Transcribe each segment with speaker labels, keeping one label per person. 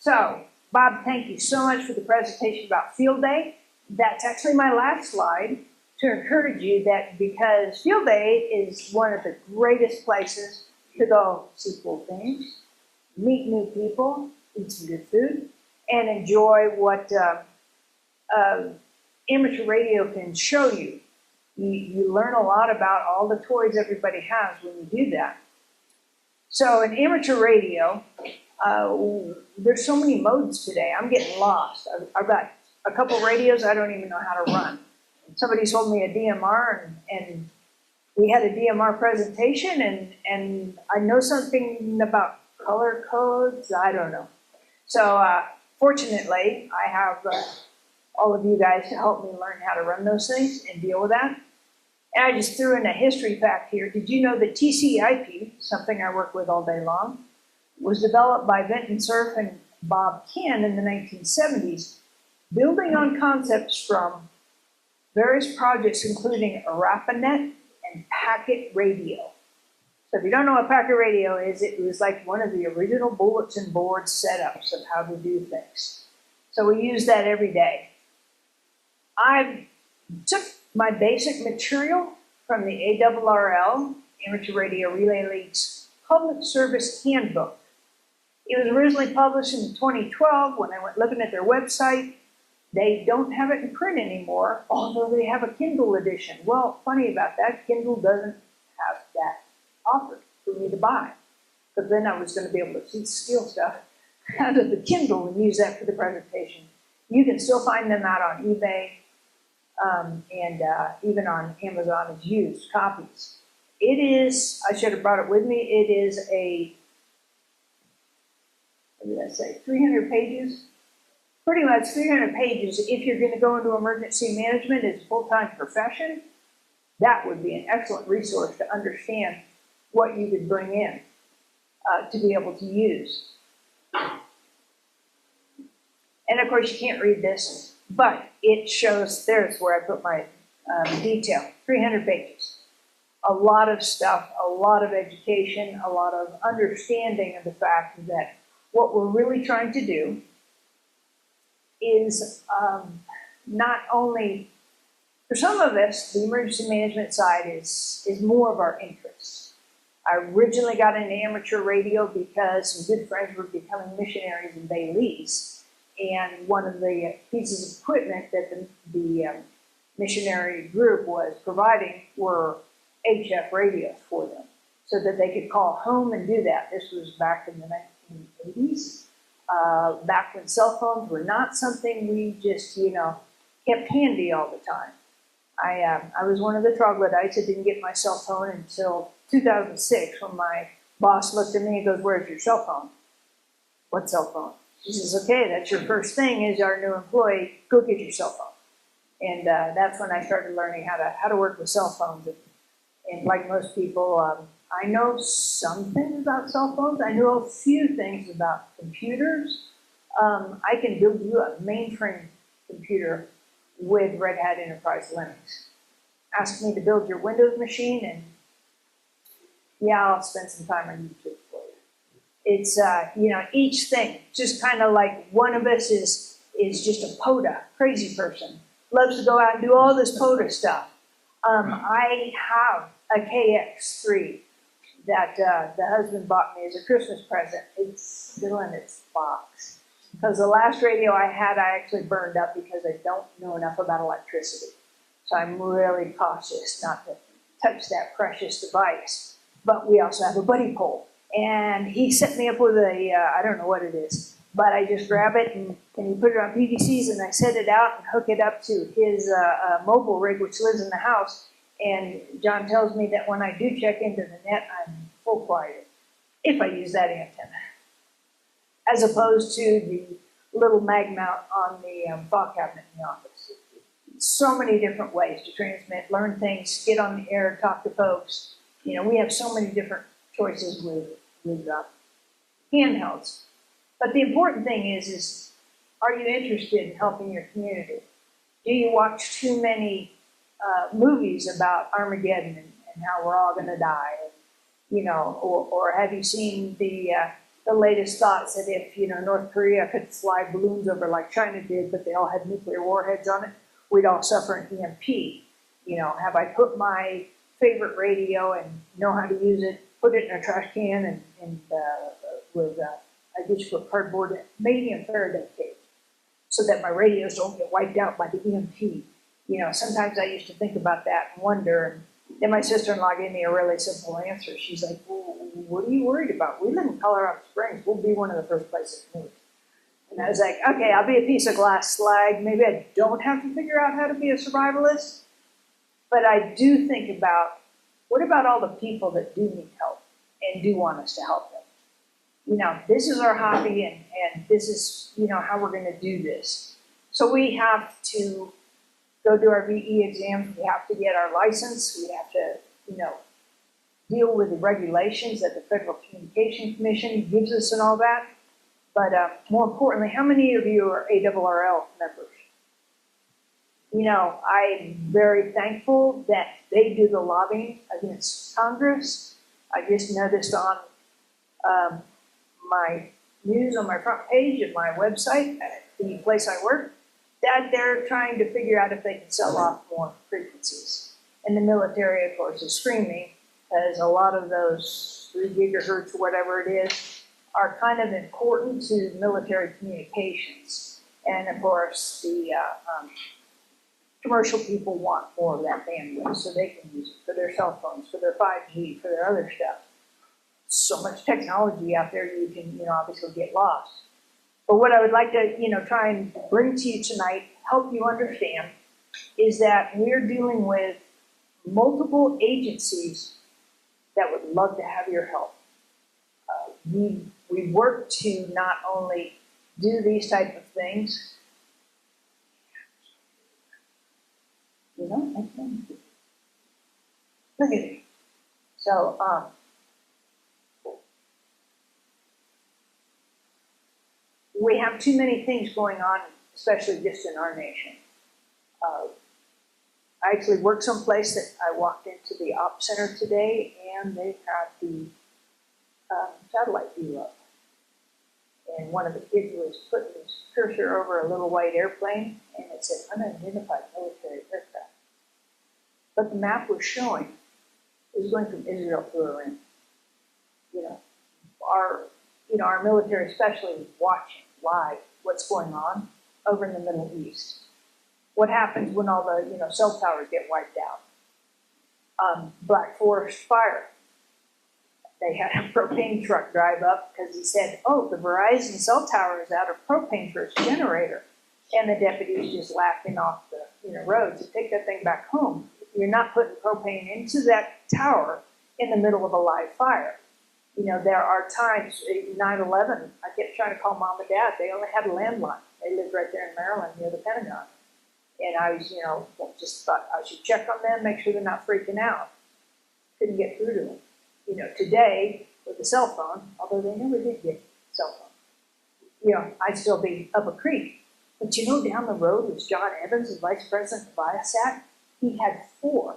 Speaker 1: So, Bob, thank you so much for the presentation about Field Day. That's actually my last slide to encourage you that because Field Day is one of the greatest places to go see cool things, meet new people, eat some good food, and enjoy what amateur radio can show you. You learn a lot about all the toys everybody has when you do that. So in amateur radio, there's so many modes today. I'm getting lost. I've got a couple radios I don't even know how to run. Somebody sold me a DMR, and we had a DMR presentation, and I know something about color codes. I don't know. So fortunately, I have all of you guys to help me learn how to run those things and deal with that. And I just threw in a history fact here. Did you know that TCP, something I work with all day long, was developed by Vinton Cerf and Bob Ken in the 1970s, building on concepts from various projects, including ARPANET and packet radio. So if you don't know what packet radio is, it was like one of the original bulletin board setups of how to do things. So we use that every day. I took my basic material from the ARRL, Amateur Radio Relay League's Public Service Handbook. It was originally published in 2012 when I went looking at their website. They don't have it in print anymore, although they have a Kindle edition. Well, funny about that, Kindle doesn't have that offered for me to buy. Because then I was going to be able to steal stuff out of the Kindle and use that for the presentation. You can still find them out on eBay and even on Amazon as used copies. It is, I should have brought it with me, it is a, what did I say, 300 pages? Pretty much 300 pages. If you're going to go into emergency management as a full-time profession, that would be an excellent resource to understand what you could bring in to be able to use. And of course, you can't read this, but it shows, there's where I put my detail, 300 pages. A lot of stuff, a lot of education, a lot of understanding of the fact that what we're really trying to do is not only, for some of us, the emergency management side is more of our interest. I originally got into amateur radio because some good friends were becoming missionaries in Belize. And one of the pieces of equipment that the missionary group was providing were HF radios for them so that they could call home and do that. This was back in the 1980s, back when cell phones were not something we just, kept handy all the time. I was one of the troglodytes that didn't get my cell phone until 2006 when my boss looked at me and goes, "Where's your cell phone?" "What cell phone?" She says, "Okay, that's your first thing as our new employee, go get your cell phone." And that's when I started learning how to work with cell phones. And like most people, I know some things about cell phones. I know a few things about computers. I can build you a mainframe computer with Red Hat Enterprise Linux. Ask me to build your Windows machine, and yeah, I'll spend some time on YouTube for you. It's, each thing, just kind of like one of us is just a POTA, crazy person, loves to go out and do all this POTA stuff. I have a KX3 that the husband bought me as a Christmas present. It's still in its box. Because the last radio I had, I actually burned up because I don't know enough about electricity. So I'm really cautious not to touch that precious device. But we also have a buddy pole. And he set me up with a, I don't know what it is, but I just grab it and he put it on PVCs and I set it out and hook it up to his mobile rig, which lives in the house. And John tells me that when I do check into the net, I'm full quiet if I use that antenna, as opposed to the little mag mount on the file cabinet in the office. So many different ways to transmit, learn things, get on the air, talk to folks. We have so many different choices with handhelds. But the important thing is are you interested in helping your community? Do you watch too many movies about Armageddon and how we're all going to die? Or have you seen the the latest thoughts that if, North Korea could fly balloons over like China did, but they all had nuclear warheads on it, we'd all suffer an EMP. Have I put my favorite radio and know how to use it, put it in a trash can I just put cardboard, maybe in Faraday cage, so that my radios don't get wiped out by the EMP. Sometimes I used to think about that and wonder. And then my sister-in-law gave me a really simple answer. She's like, well, what are you worried about? We live in Colorado Springs. We'll be one of the first places to move. And I was like, okay, I'll be a piece of glass slag. Maybe I don't have to figure out how to be a survivalist. But I do think about, what about all the people that do need help and do want us to help them? This is our hobby, and this is, how we're going to do this. So we have to go do our VE exams. We have to get our license. We have to, deal with the regulations that the Federal Communications Commission gives us and all that. But more importantly, how many of you are ARRL members? I'm very thankful that they do the lobbying against Congress. I just noticed on my news on my front page of my website at the place I work that they're trying to figure out if they can sell off more frequencies. And the military, of course, is screaming because a lot of those 3 gigahertz or whatever it is are kind of important to military communications. And of course, the commercial people want more of that bandwidth so they can use it for their cell phones, for their 5G, for their other stuff. So much technology out there, you can, obviously get lost. But what I would like to, try and bring to you tonight, help you understand, is that we're dealing with multiple agencies that would love to have your help. We work to not only do these type of things, look at it. So, we have too many things going on, especially just in our nation. I actually work someplace that I walked into the op center today, and they had the satellite view up. And one of the kids was putting his cursor over a little white airplane, and it said unidentified military aircraft. But the map was showing it was going from Israel to Iran. Our military especially is watching live what's going on over in the Middle East. What happens when all the cell towers get wiped out? Black Forest fire. They had a propane truck drive up because he said, oh, the Verizon cell tower is out of propane for its generator. And the deputies just laughing off the road to take that thing back home. You're not putting propane into that tower in the middle of a live fire. There are times, 9/11, I kept trying to call mom and dad. They only had a landline. They lived right there in Maryland near the Pentagon. And I was, just thought I should check on them, make sure they're not freaking out. Couldn't get through to them. Today, with the cell phone, although they never did get cell phone, I'd still be up a creek. But down the road was John Evans, the vice president of Viasat. He had 4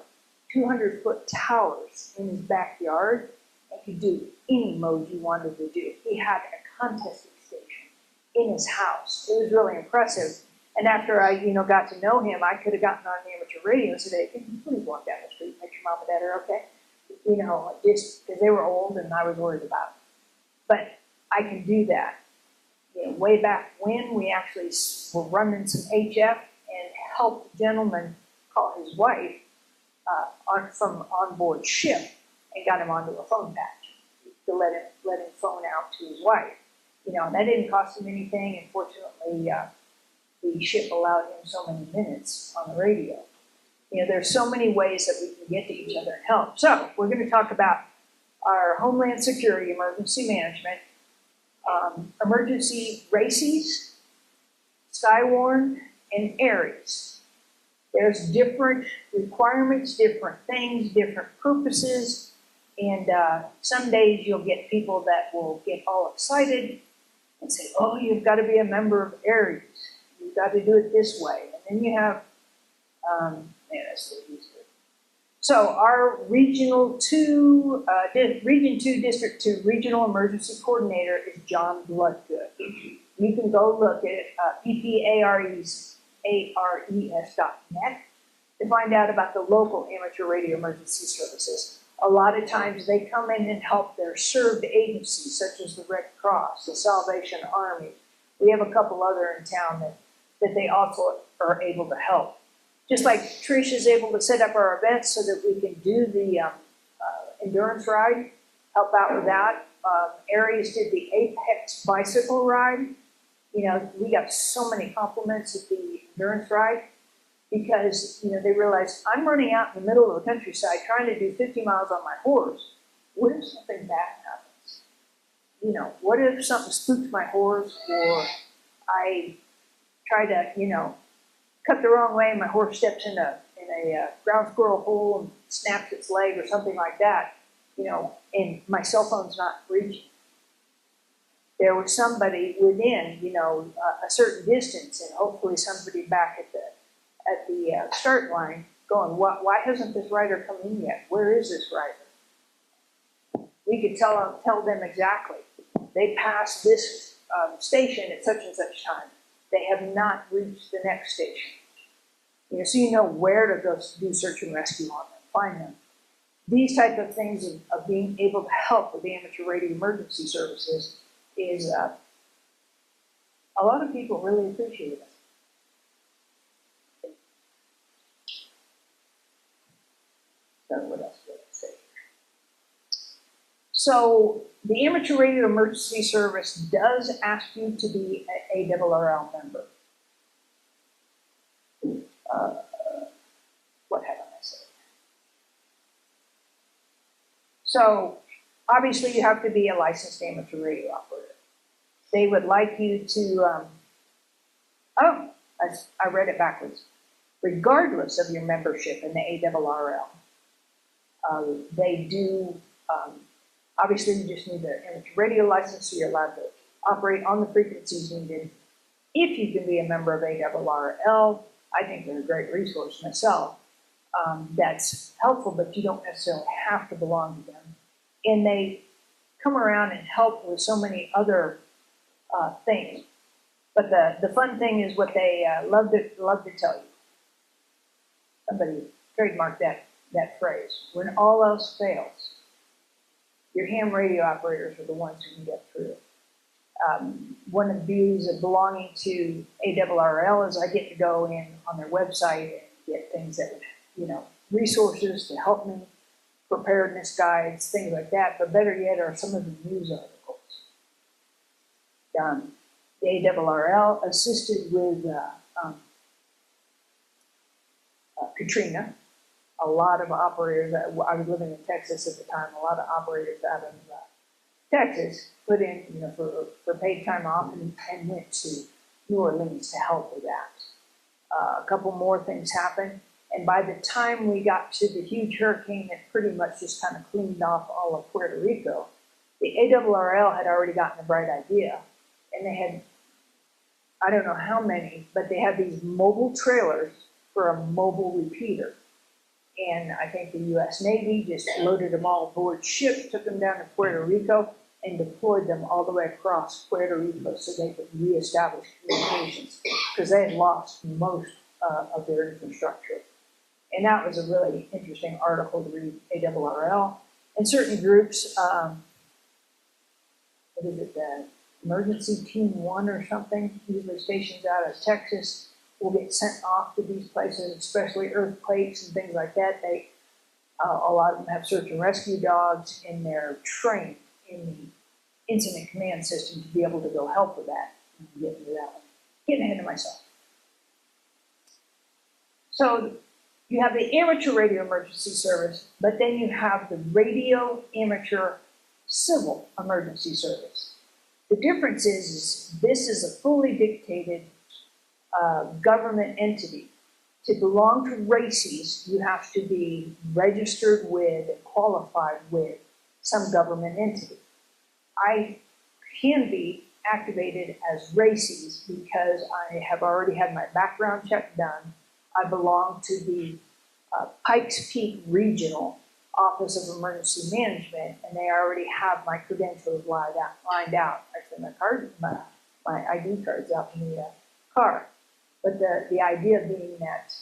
Speaker 1: 200-foot towers in his backyard and could do any mode you wanted to do. He had a contesting station in his house. It was really impressive. And after I, got to know him, I could have gotten on the amateur radio and said, hey, can you please walk down the street, make sure mom and dad are okay? Just because they were old and I was worried about them. But I can do that. Way back when, we actually were running some HF and helped a gentleman call his wife from onboard ship and got him onto a phone patch to let him phone out to his wife. And that didn't cost him anything. And fortunately, the ship allowed him so many minutes on the radio. There's so many ways that we can get to each other and help. So we're going to talk about our Homeland Security, emergency management, emergency RACES, Skywarn, and ARES. There's different requirements, different things, different purposes, and some days you'll get people that will get all excited and say, oh, you've got to be a member of ARES. You've got to do it this way. And then you have, So our Region 2 District 2 Regional Emergency Coordinator is John Bloodgood. You can go look at EPARES.net to find out about the local amateur radio emergency services. A lot of times they come in and help their served agencies, such as the Red Cross, the Salvation Army. We have a couple other in town that they also are able to help. Just like Trish is able to set up our events so that we can do the endurance ride, help out with that. Aries did the Apex bicycle ride. You know, we got so many compliments at the endurance ride because, you know, they realized I'm running out in the middle of the countryside trying to do 50 miles on my horse. What if something bad happens? You know, what if something spooks my horse, or I try to, you know, cut the wrong way and my horse steps in a ground squirrel hole and snaps its leg or something like that, you know, and my cell phone's not reaching. There was somebody within, you know, a certain distance, and hopefully somebody back at the start line going, why hasn't this rider come in yet? Where is this rider? We could tell them exactly. They passed this station at such and such time. They have not reached the next station. You know, so you know where to go do search and rescue on them, find them. These type of things of being able to help with the amateur radio emergency services is a lot of people really appreciate it. So what else did I say? So the amateur radio emergency service does ask you to be an ARRL member. What haven't I said? So obviously you have to be a licensed amateur radio operator. They would like you to, I read it backwards. Regardless of your membership in the ARRL, they do, obviously you just need the amateur radio license so you're allowed to operate on the frequencies needed. If you can be a member of ARRL, I think they're a great resource myself. That's helpful, but you don't necessarily have to belong to them. And they come around and help with so many other things. But the fun thing is what they love to tell you. Somebody trademarked that phrase. When all else fails, your ham radio operators are the ones who can get through it. One of the beauties of belonging to ARRL is I get to go in on their website and get things that would, you know, resources to help me, preparedness guides, things like that. But better yet are some of the news articles. The ARRL assisted with Katrina. A lot of operators, I was living in Texas at the time, a lot of operators out of Texas put in, you know, for paid time off and went to New Orleans to help with that. A couple more things happened, and by the time we got to the huge hurricane that pretty much just kind of cleaned off all of Puerto Rico, the ARRL had already gotten a bright idea, and they had, I don't know how many, but they had these mobile trailers for a mobile repeater. And I think the U.S. Navy just loaded them all aboard ship, took them down to Puerto Rico, and deployed them all the way across Puerto Rico so they could reestablish communications, because they had lost most of their infrastructure. And that was a really interesting article to read, ARRL. And certain groups, what is it, the Emergency Team 1 or something, usually stations out of Texas, will get sent off to these places, especially earthquakes and things like that. They, a lot of them have search and rescue dogs, and they're trained in the incident command system to be able to go help with that. Get into that one. Getting ahead of myself. So you have the amateur radio emergency service, but then you have the radio amateur civil emergency service. The difference is this is a fully dictated government entity. To belong to RACES, you have to be registered with and qualified with some government entity. I can be activated as RACES because I have already had my background check done. I belong to the Pikes Peak Regional Office of Emergency Management, and they already have my credentials lined out. Actually, my ID card's out in the car. But the idea being that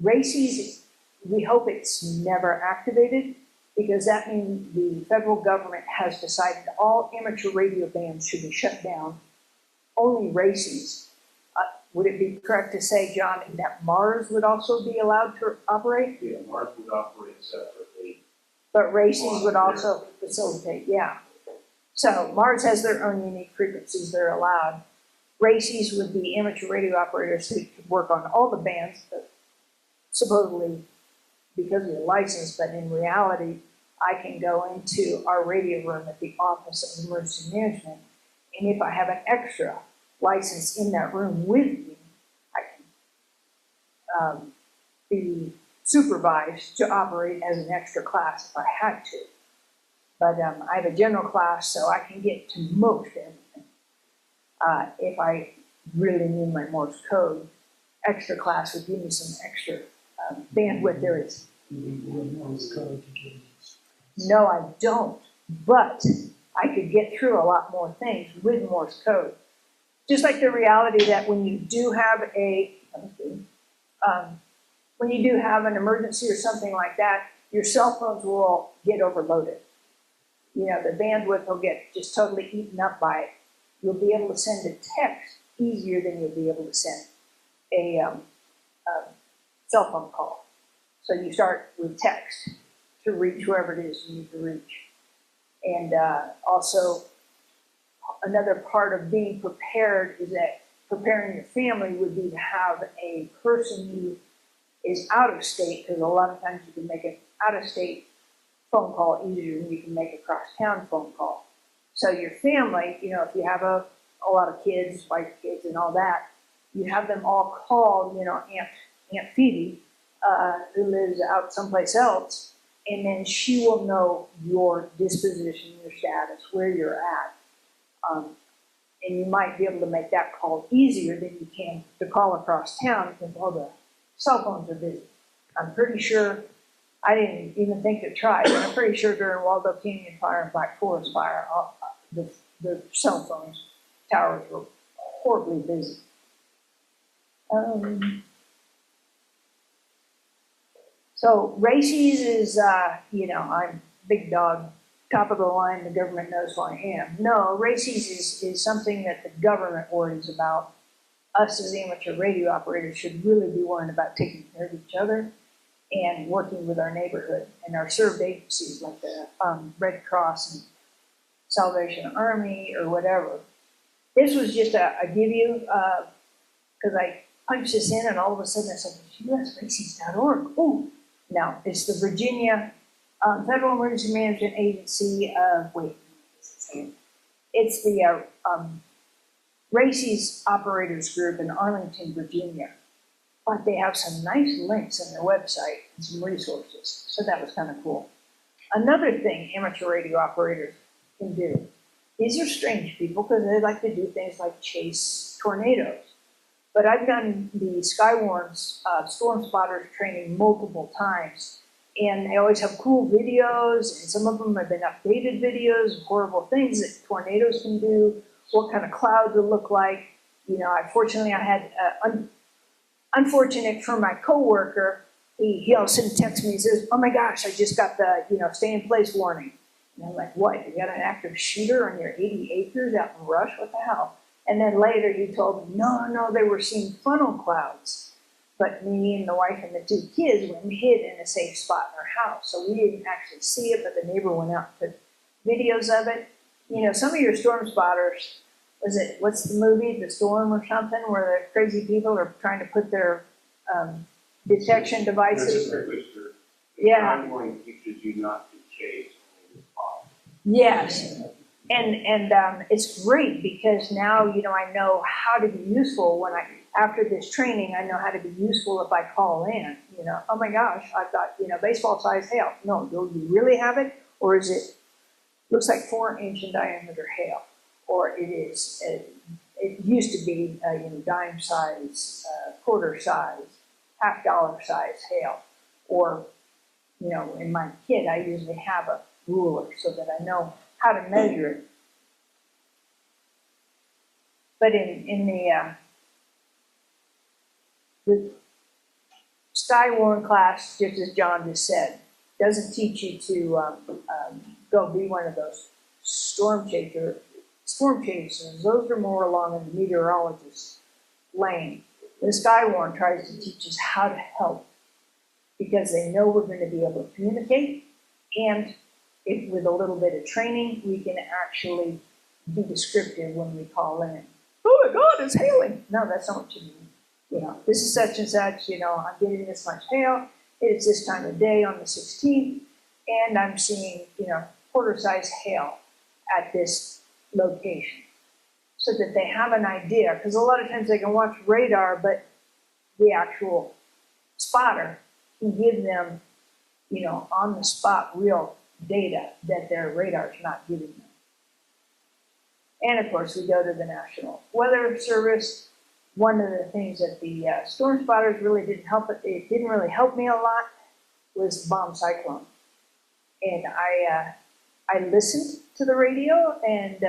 Speaker 1: RACES, we hope it's never activated, because that means the federal government has decided all amateur radio bands should be shut down, only RACES. Would it be correct to say, John, that Mars would also be allowed to operate?
Speaker 2: Yeah, Mars would operate separately.
Speaker 1: But RACES would also facilitate, yeah. So Mars has their own unique frequencies that are allowed. RACES would be amateur radio operators who could work on all the bands, but supposedly because we're licensed, but in reality, I can go into our radio room at the Office of Emergency Management, and if I have an extra license in that room with me, I can be supervised to operate as an extra class if I had to. But I have a general class, so I can get to most everything. If I really need my Morse code, extra class would give me some extra bandwidth there is. No, I don't, but I could get through a lot more things with Morse code. Just like the reality that when you do have an emergency or something like that, your cell phones will get overloaded. You know, the bandwidth will get just totally eaten up by it. You'll be able to send a text easier than you'll be able to send a cell phone call. So you start with text to reach whoever it is you need to reach. And also, another part of being prepared is that preparing your family would be to have a person who is out of state, because a lot of times you can make an out-of-state phone call easier than you can make a cross-town phone call. So your family, you know, if you have a lot of kids, wife, kids, and all that, you have them all call, you know, Aunt Phoebe, who lives out someplace else, and then she will know your disposition, your status, where you're at. And you might be able to make that call easier than you can to call across town because all the cell phones are busy. I'm pretty sure, I didn't even think to try, but I'm pretty sure during Waldo Canyon fire and Black Forest fire, the cell phones towers were horribly busy. So RACES is, you know, I'm big dog, top of the line, the government knows who I am. No, RACES is something that the government worries about. Us as amateur radio operators should really be worrying about taking care of each other and working with our neighborhood and our served agencies like the Red Cross and Salvation Army or whatever. This was just a give you, because I punched this in and all of a sudden I said, usraces.org. Oh, no, it's the Virginia Federal Emergency Management Agency of, it's the RACES Operators Group in Arlington, Virginia. But they have some nice links on their website and some resources. So that was kind of cool. Another thing amateur radio operators can do, these are strange people because they like to do things like chase tornadoes. But I've done the Skywarns storm spotters training multiple times. And they always have cool videos, and some of them have been updated videos of horrible things that tornadoes can do, what kind of clouds will look like. You know, unfortunately, I had, unfortunate for my coworker, he all of a sudden texts me and says, oh my gosh, I just got the, you know, stay in place warning. And I'm like, what, you got an active shooter on your 80 acres out in Rush? What the hell? And then later he told me, no, they were seeing funnel clouds. But me and the wife and the two kids went and hid in a safe spot in our house. So we didn't actually see it, but the neighbor went out and took videos of it. You know, some of your storm spotters, what's the movie, The Storm or something, where the crazy people are trying to put their detection devices. Yeah.
Speaker 2: Time warning teaches you not to chase only the spot.
Speaker 1: Yes. And it's great because now, you know, I know how to be useful when after this training, I know how to be useful if I call in, you know, oh my gosh, I've got, you know, baseball sized hail. No, do you really have it? Or is it, looks like 4-inch in diameter hail? Or it is, it used to be, you know, dime size, quarter size, half-dollar size hail. Or, you know, in my kit, I usually have a ruler so that I know how to measure it. But in the Skywarn class, just as John just said, doesn't teach you to go be one of those storm chasers. Those are more along in the meteorologist's lane. The Skywarn tries to teach us how to help because they know we're going to be able to communicate, and if with a little bit of training, we can actually be descriptive when we call in. Oh my God, it's hailing. No, that's not what you mean. You know, this is such and such, you know, I'm getting this much hail. It's this time of day on the 16th, and I'm seeing, you know, quarter-size hail at this location. So that they have an idea, because a lot of times they can watch radar, but the actual spotter can give them, you know, on the spot real data that their radar's not giving them. And of course, we go to the National Weather Service. One of the things that the storm spotters really didn't help, it didn't really help me a lot, was bomb cyclone. And I listened to the radio and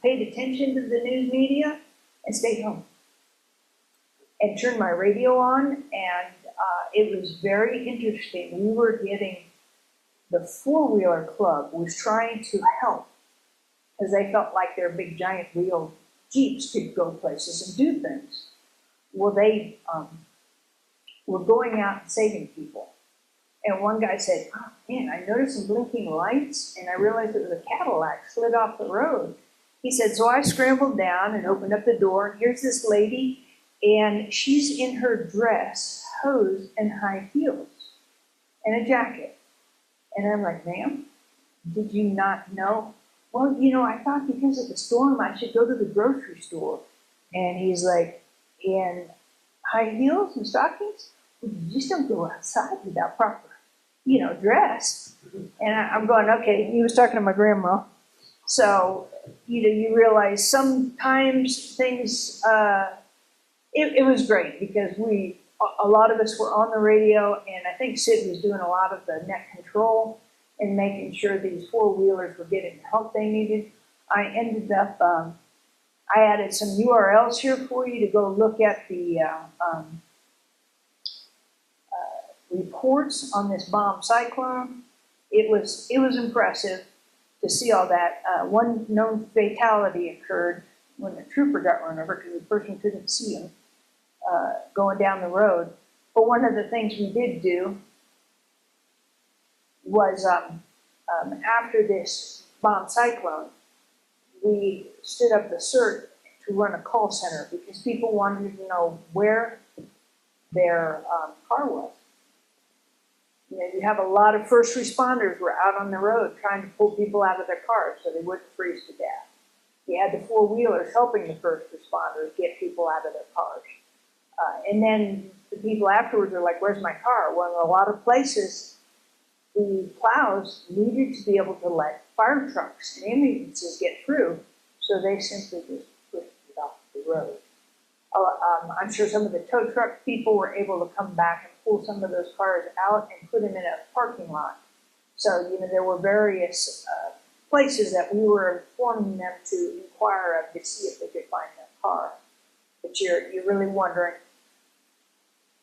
Speaker 1: paid attention to the news media and stayed home. And turned my radio on, and it was very interesting. We were getting, the four-wheeler club was trying to help because they felt like their big giant wheel Jeeps could go places and do things. Well, they were going out and saving people. And one guy said, oh man, I noticed some blinking lights and I realized it was a Cadillac slid off the road. He said, so I scrambled down and opened up the door, and here's this lady, and she's in her dress, hose, and high heels, and a jacket. And I'm like, ma'am, did you not know? Well, you know, I thought because of the storm, I should go to the grocery store. And he's like, in high heels and stockings? You just don't go outside without proper, you know, dress. And I'm going, okay, he was talking to my grandma. So, you know, you realize sometimes things, it was great because a lot of us were on the radio, and I think Sid was doing a lot of the net control and making sure these four-wheelers were getting the help they needed. I ended up, I added some URLs here for you to go look at the reports on this bomb cyclone. It was impressive to see all that. One known fatality occurred when the trooper got run over because the person couldn't see him going down the road. But one of the things we did do was after this bomb cyclone, we stood up the CERT to run a call center because people wanted to know where their car was. You know, you have a lot of first responders were out on the road trying to pull people out of their cars so they wouldn't freeze to death. You had the four-wheelers helping the first responders get people out of their cars. And then the people afterwards are like, where's my car? Well, in a lot of places, the plows needed to be able to let fire trucks and ambulances get through, so they simply just pushed it off the road. I'm sure some of the tow truck people were able to come back and pull some of those cars out and put them in a parking lot. So, you know, there were various places that we were informing them to inquire of to see if they could find their car. But you're really wondering.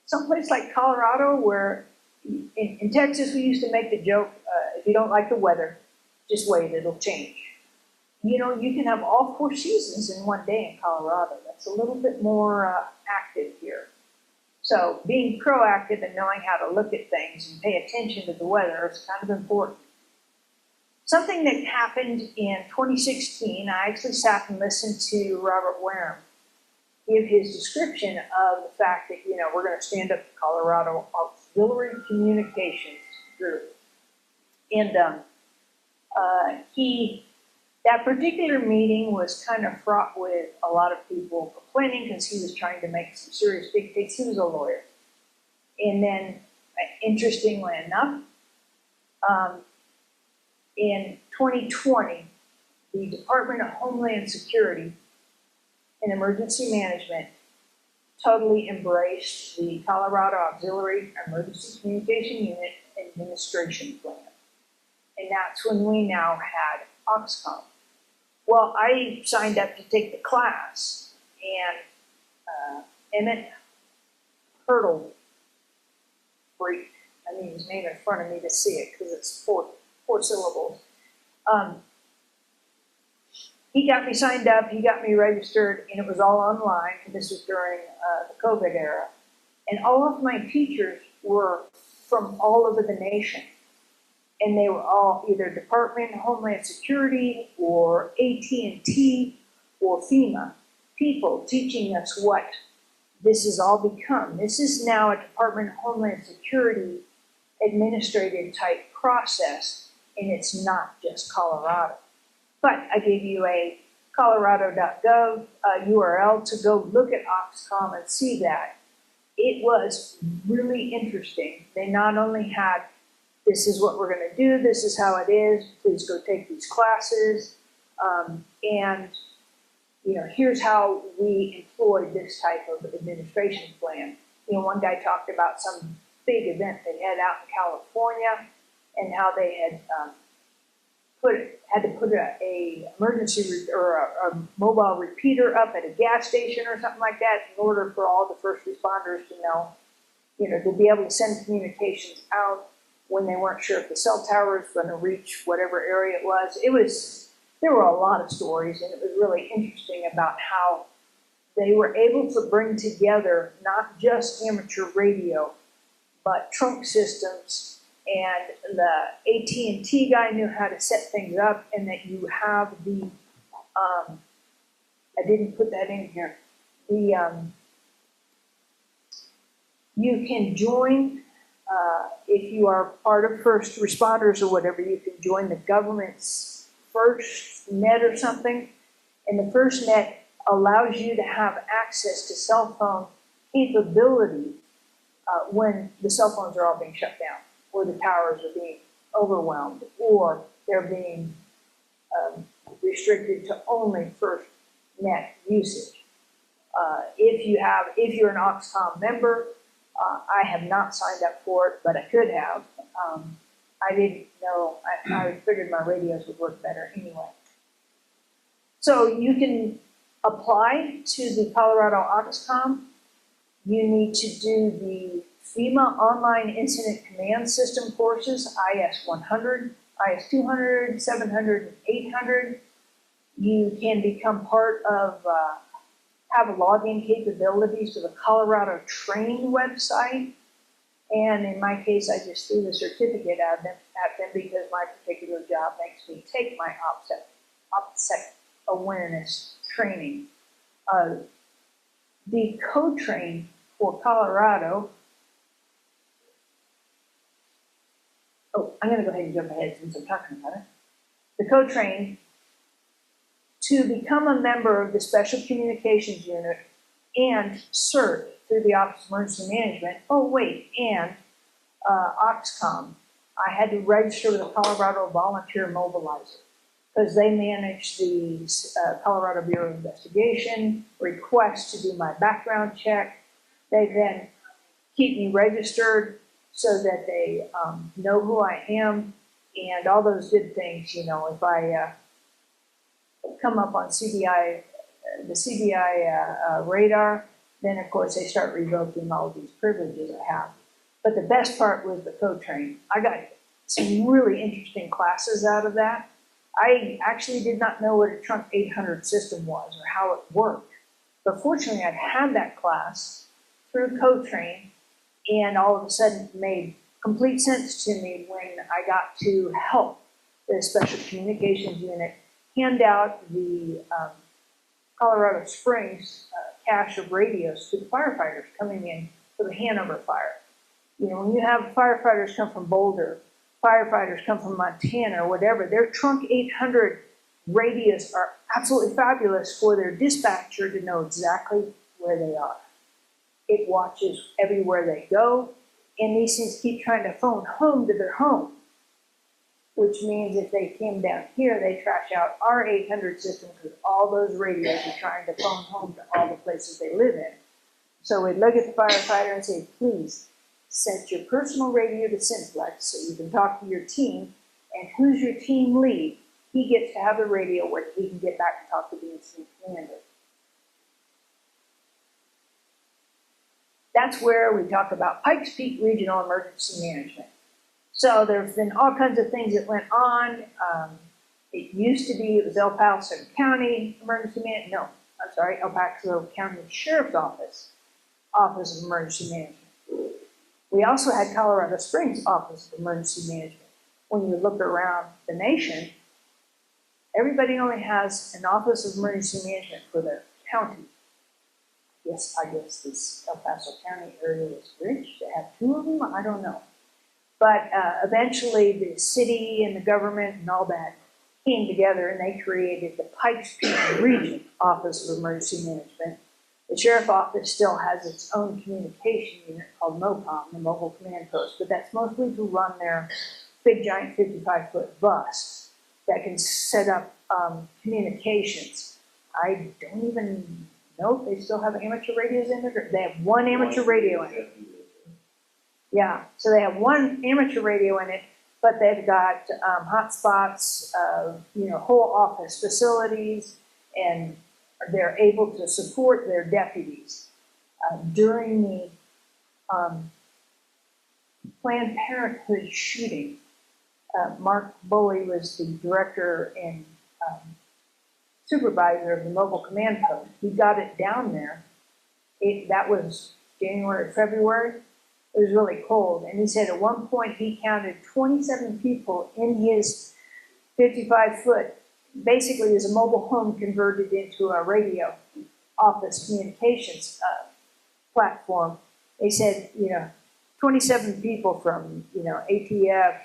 Speaker 1: Someplace like Colorado, where in Texas we used to make the joke, if you don't like the weather, just wait, it'll change. You know, you can have all 4 seasons in one day in Colorado. That's a little bit more active here. So being proactive and knowing how to look at things and pay attention to the weather is kind of important. Something that happened in 2016, I actually sat and listened to Robert Wareham give his description of the fact that, you know, we're going to stand up the Colorado Auxiliary Communications Group. And that particular meeting was kind of fraught with a lot of people complaining because he was trying to make some serious dictates. He was a lawyer. And then, interestingly enough, in 2020, the Department of Homeland Security and Emergency Management totally embraced the Colorado Auxiliary Emergency Communication Unit Administration Plan. And that's when we now had OXCOM. Well, I signed up to take the class, and Emmett Hurdle Freak, I need his name in front of me to see it because it's four syllables. He got me signed up, he got me registered, and it was all online. This was during the COVID era. And all of my teachers were from all over the nation. And they were all either Department of Homeland Security or AT&T or FEMA people teaching us what this has all become. This is now a Department of Homeland Security administrative type process, and it's not just Colorado. But I gave you a colorado.gov URL to go look at OXCOM and see that. It was really interesting. They not only had, this is what we're going to do, this is how it is, please go take these classes, and you know, here's how we employ this type of administration plan. You know, one guy talked about some big event they had out in California and how they had had to put a emergency or a mobile repeater up at a gas station or something like that in order for all the first responders to know, you know, to be able to send communications out when they weren't sure if the cell tower was going to reach whatever area it was. There were a lot of stories, and it was really interesting about how they were able to bring together not just amateur radio, but trunk systems. And the AT&T guy knew how to set things up, and that you have the, I didn't put that in here, the, you can join, if you are part of first responders or whatever, you can join the government's first net or something. And the first net allows you to have access to cell phone capability when the cell phones are all being shut down, or the towers are being overwhelmed, or they're being restricted to only first net usage. If you're an OXCOM member, I have not signed up for it, but I could have. I didn't know, I figured my radios would work better anyway. So you can apply to the Colorado OXCOM. You need to do the FEMA Online Incident Command System courses, IS 100, IS 200, 700, and 800. You can become part of, have login capabilities to the Colorado Train website. And in my case, I just threw the certificate at them because my particular job makes me take my OPSEC awareness training. The co-train for Colorado, oh, I'm going to go ahead and jump ahead since I'm talking about it. The co-train, to become a member of the Special Communications Unit and CERT through the Office of Emergency Management, oh wait, and OXCOM, I had to register with the Colorado Volunteer Mobilizer because they manage the Colorado Bureau of Investigation, requests to do my background check. They then keep me registered so that they know who I am and all those good things. You know, if I come up on CBI, the CBI radar, then of course they start revoking all of these privileges I have. But the best part was the co-train. I got some really interesting classes out of that. I actually did not know what a Trunk 800 system was or how it worked. But fortunately, I'd had that class through co-train, and all of a sudden it made complete sense to me when I got to help the Special Communications Unit hand out the Colorado Springs cache of radios to the firefighters coming in for the Hanover fire. You know, when you have firefighters come from Boulder, firefighters come from Montana or whatever, their Trunk 800 radios are absolutely fabulous for their dispatcher to know exactly where they are. It watches everywhere they go, and these things keep trying to phone home to their home, which means if they came down here, they trash out our 800 system because all those radios are trying to phone home to all the places they live in. So we'd look at the firefighter and say, please set your personal radio to simplex so you can talk to your team, and who's your team lead? He gets to have the radio where he can get back and talk to the incident commander. That's where we talk about Pikes Peak Regional Emergency Management. So there's been all kinds of things that went on. It used to be, it was El Paso County Emergency Management. No, I'm sorry, El Paso County Sheriff's Office of Emergency Management. We also had Colorado Springs Office of Emergency Management. When you look around the nation, everybody only has an Office of Emergency Management for their county. Yes, I guess this El Paso County area is rich to have two of them, I don't know. But eventually the city and the government and all that came together and they created the Pikes Peak Region Office of Emergency Management. The sheriff office still has its own communication unit called MOCOM, the Mobile Command Post, but that's mostly to run their big giant 55-foot bus that can set up communications. I don't even know if they still have amateur radios in it. They have one amateur radio in it. Yeah, so they have one amateur radio in it, but they've got hotspots, whole office facilities, and they're able to support their deputies. During the Planned Parenthood shooting, Mark Bully was the director and supervisor of the Mobile Command Post. He got it down there. That was January, February. It was really cold. And he said at one point he counted 27 people in his 55-foot, basically as a mobile home converted into a radio office communications platform. They said, 27 people from, ATF,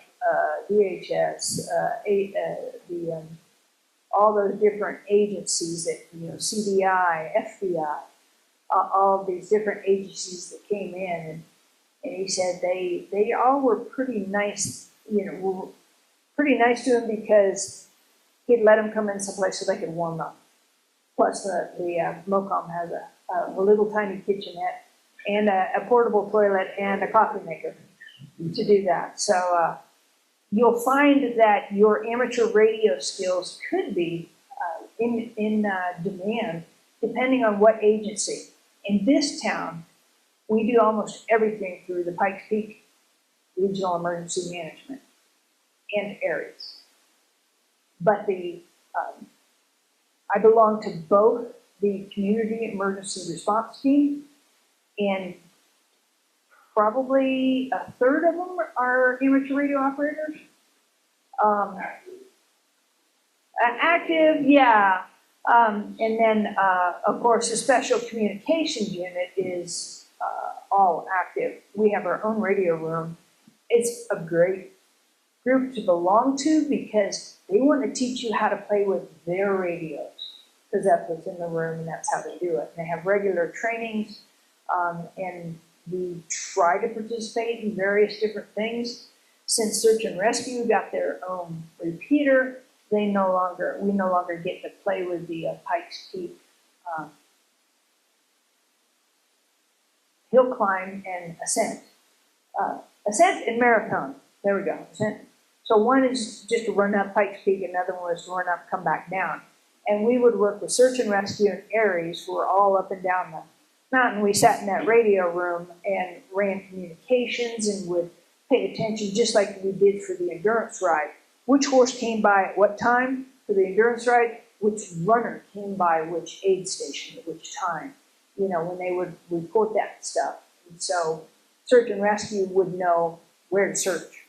Speaker 1: DHS, all those different agencies that, CBI, FBI, all of these different agencies that came in. And he said they all were pretty nice, were pretty nice to him because he'd let them come in someplace so they could warm up. Plus the MOCOM has a little tiny kitchenette and a portable toilet and a coffee maker to do that. So you'll find that your amateur radio skills could be in demand depending on what agency. In this town, we do almost everything through the Pikes Peak Regional Emergency Management and areas. But I belong to both the Community Emergency Response Team, and probably a third of them are amateur radio operators. Active, yeah. And then, of course, the Special Communications Unit is all active. We have our own radio room. It's a great group to belong to because they want to teach you how to play with their radios, because that's what's in the room and that's how they do it. And they have regular trainings, and we try to participate in various different things. Since Search and Rescue got their own repeater, we no longer get to play with the Pikes Peak hill climb and ascent. Ascent and marathon. There we go. Ascent. So one is just to run up Pikes Peak, another one was to run up, come back down. And we would work with Search and Rescue and Aries, who were all up and down the mountain. We sat in that radio room and ran communications and would pay attention, just like we did for the endurance ride. Which horse came by at what time for the endurance ride? Which runner came by which aid station at which time? When they would report that stuff. And so Search and Rescue would know where to search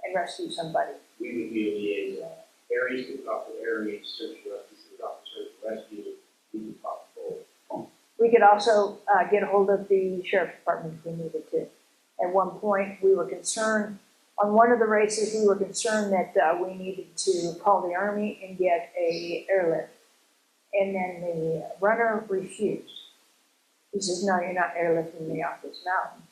Speaker 1: and rescue somebody.
Speaker 2: We would be a liaison. Aries could talk to Aries, Search and Rescue could talk to Search and Rescue, we could talk to both.
Speaker 1: We could also get a hold of the Sheriff's Department if we needed to. At one point, we were concerned, on one of the races, we were concerned that we needed to call the Army and get a airlift. And then the runner refused. He says, no, you're not airlifting me off this mountain.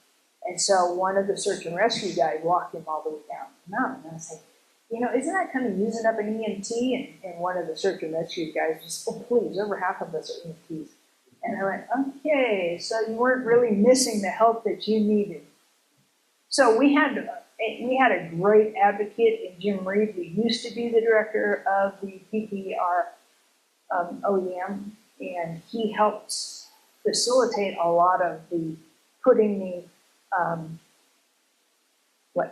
Speaker 1: And so one of the Search and Rescue guys walked him all the way down the mountain. And I was like, isn't that kind of using up an EMT? And one of the Search and Rescue guys was, oh, please, over half of us are EMTs. And I went, okay, so you weren't really missing the help that you needed. So we had a great advocate in Jim Reed, who used to be the director of the PPR OEM, and he helped facilitate a lot of the putting the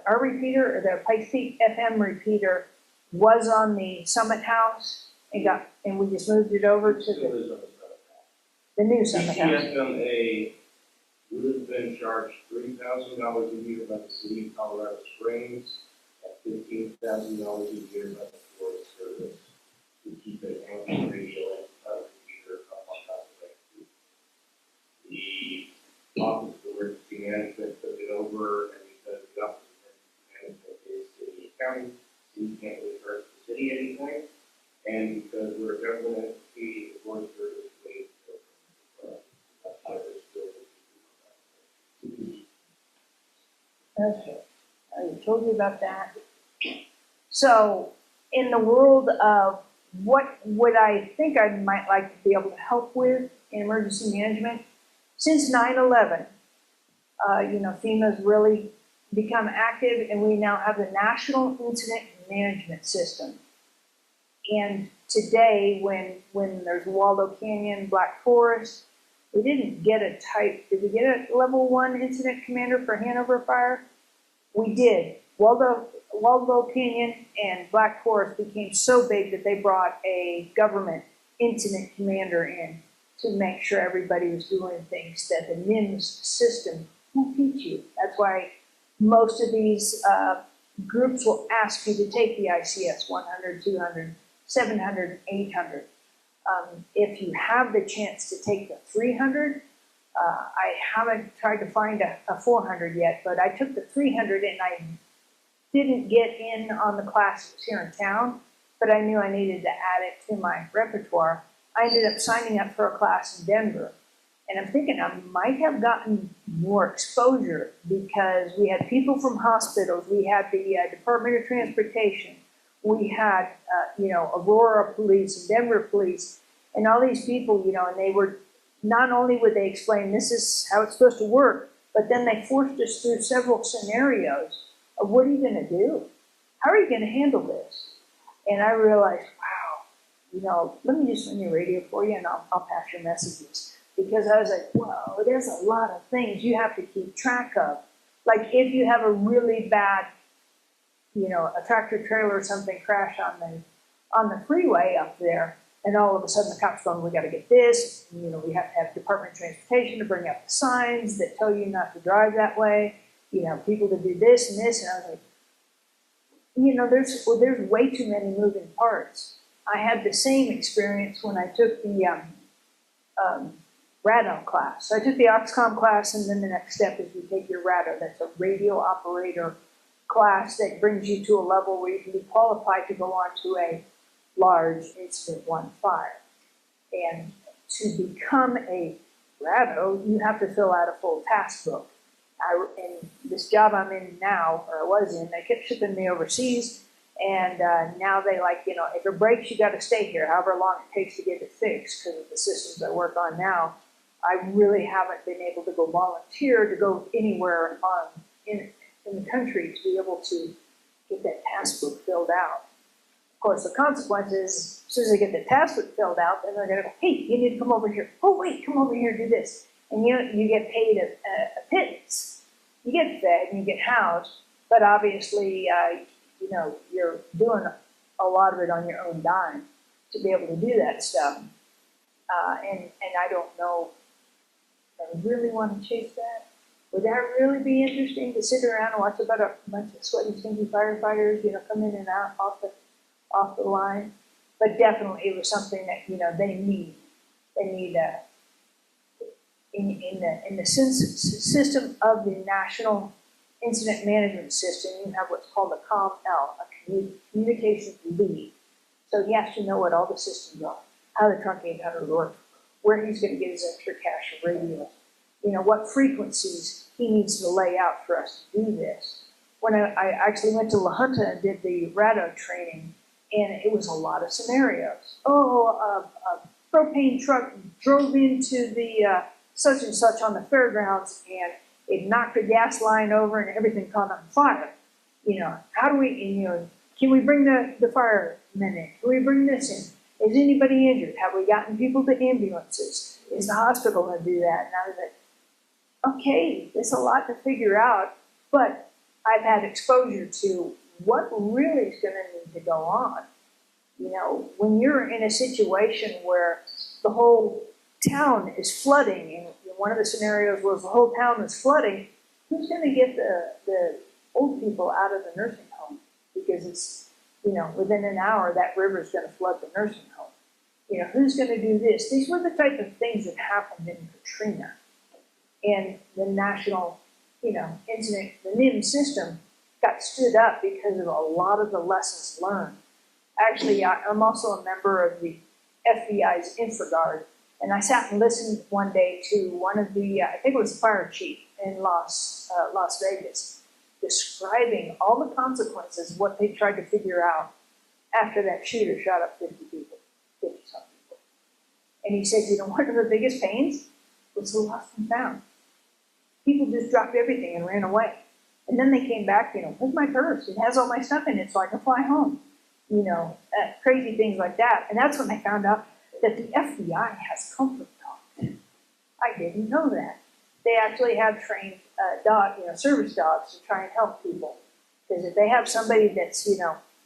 Speaker 1: our repeater, or the Pike Peak FM repeater, was on the Summit House and we just moved it over to the new Summit House.
Speaker 2: PCSMA would have been charged $3,000 a year by the city of Colorado Springs at $15,000 a year by the Forest Service to keep an amateur radio and computer up on top of that. The Office of Emergency Management took it over, and because the Office of Emergency Management is city and county, city can't really charge the city anything, and because we're a government entity, the Forest Service waived
Speaker 1: Okay, I already told you about that. So, in the world of what would I think I might like to be able to help with in emergency management, since 9/11, FEMA's really become active, and we now have the National Incident Management System. And today, when there's Waldo Canyon, Black Forest, we didn't get did we get a level 1 incident commander for Hanover Fire? We did. Waldo Canyon and Black Forest became so big that they brought a government incident commander in to make sure everybody was doing things that the NIMS system will teach you. That's why most of these groups will ask you to take the ICS 100, 200, 700, 800. If you have the chance to take the 300, I haven't tried to find a 400 yet, but I took the 300 and I didn't get in on the classes here in town, but I knew I needed to add it to my repertoire. I ended up signing up for a class in Denver, and I'm thinking I might have gotten more exposure because we had people from hospitals, we had the Department of Transportation, we had, Aurora Police and Denver Police, and all these people, and they were, not only would they explain this is how it's supposed to work, but then they forced us through several scenarios of what are you going to do? How are you going to handle this? And I realized, wow, let me just run your radio for you and I'll pass your messages. Because I was like, whoa, there's a lot of things you have to keep track of. Like if you have a really bad, a tractor trailer or something crash on the freeway up there, and all of a sudden the cops going, we got to get this. We have to have Department of Transportation to bring up the signs that tell you not to drive that way. People to do this and this, and I was like, there's way too many moving parts. I had the same experience when I took the RADO class. So I took the OXCOM class, and then the next step is you take your RADO. That's a radio operator class that brings you to a level where you can be qualified to go on to a large incident 1 fire. And to become a RADO, you have to fill out a full task book. In this job I'm in now, or I was in, they kept shipping me overseas, and now they if it breaks, you got to stay here, however long it takes to get it fixed, because of the systems I work on now. I really haven't been able to go volunteer to go anywhere in the country to be able to get that task book filled out. Of course, the consequence is, as soon as they get the task book filled out, then they're going to go, hey, you need to come over here. Oh, wait, come over here and do this. And you get paid a pittance. You get fed and you get housed, but obviously, you're doing a lot of it on your own dime to be able to do that stuff. And I don't know if I really want to chase that. Would that really be interesting to sit around and watch about a bunch of sweaty, stinky firefighters, come in and out off the line? But definitely, it was something that they need. They need in the system of the National Incident Management System. You have what's called a COM-L, a communications lead. So he has to know what all the systems are, how the truncated how to work, where he's going to get his extra cache of radios, what frequencies he needs to lay out for us to do this. When I actually went to La Junta and did the RADO training, and it was a lot of scenarios. propane truck drove into the such and such on the fairgrounds and it knocked the gas line over and everything caught on fire. How do we, can we bring the firemen in? Can we bring this in? Is anybody injured? Have we gotten people to ambulances? Is the hospital going to do that? And I was like, okay, there's a lot to figure out, but I've had exposure to what really is going to need to go on. When you're in a situation where the whole town is flooding, and one of the scenarios was the whole town is flooding, who's going to get the old people out of the nursing home? Because it's, within an hour, that river is going to flood the nursing home. Who's going to do this? These were the type of things that happened in Katrina. And the national, incident, the NIM system got stood up because of a lot of the lessons learned. Actually, I'm also a member of the FBI's InfraGuard, and I sat and listened one day to one of the, I think it was the fire chief in Las Vegas, describing all the consequences of what they tried to figure out after that shooter shot up 50 people, 50-something people. And he said, one of the biggest pains was the lost and found. People just dropped everything and ran away. And then they came back, where's my purse? It has all my stuff in it so I can fly home. Crazy things like that. And that's when I found out that the FBI has comfort dogs. I didn't know that. They actually have trained service dogs to try and help people. Because if they have somebody that's,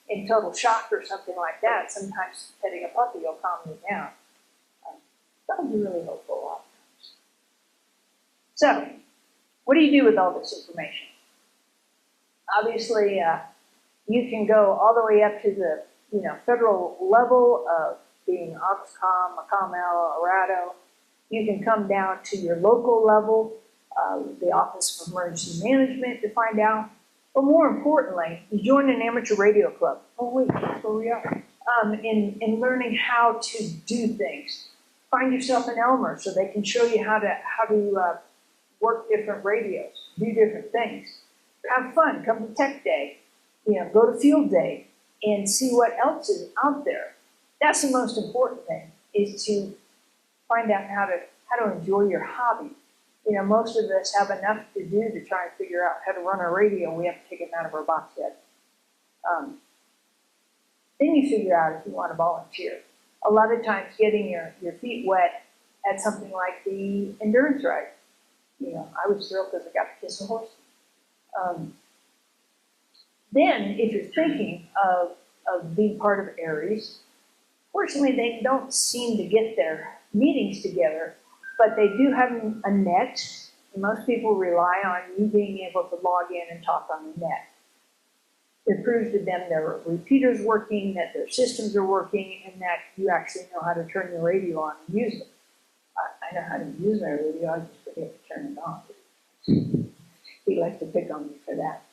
Speaker 1: in total shock or something like that, sometimes petting a puppy will calm you down. Dogs are really helpful a lot of times. So, what do you do with all this information? Obviously, you can go all the way up to the federal level of being Oxcom, Macomel, Arado. You can come down to your local level, the Office of Emergency Management to find out. But more importantly, you join an amateur radio club. Oh wait, that's where we are. In learning how to do things. Find yourself an Elmer so they can show you how to work different radios, do different things. Have fun, come to Tech Day, go to Field Day and see what else is out there. That's the most important thing, is to find out how to enjoy your hobby. Most of us have enough to do to try and figure out how to run our radio. We have to take it out of our box yet. Then you figure out if you want to volunteer. A lot of times getting your feet wet at something like the endurance ride. I was thrilled because I got to kiss a horse. Then, if you're thinking of being part of Aries, fortunately they don't seem to get their meetings together, but they do have a net. Most people rely on you being able to log in and talk on the net. It proves to them their repeater's working, that their systems are working, and that you actually know how to turn your radio on and use it. I know how to use my radio, I just forget to turn it on. He likes to pick on me for that.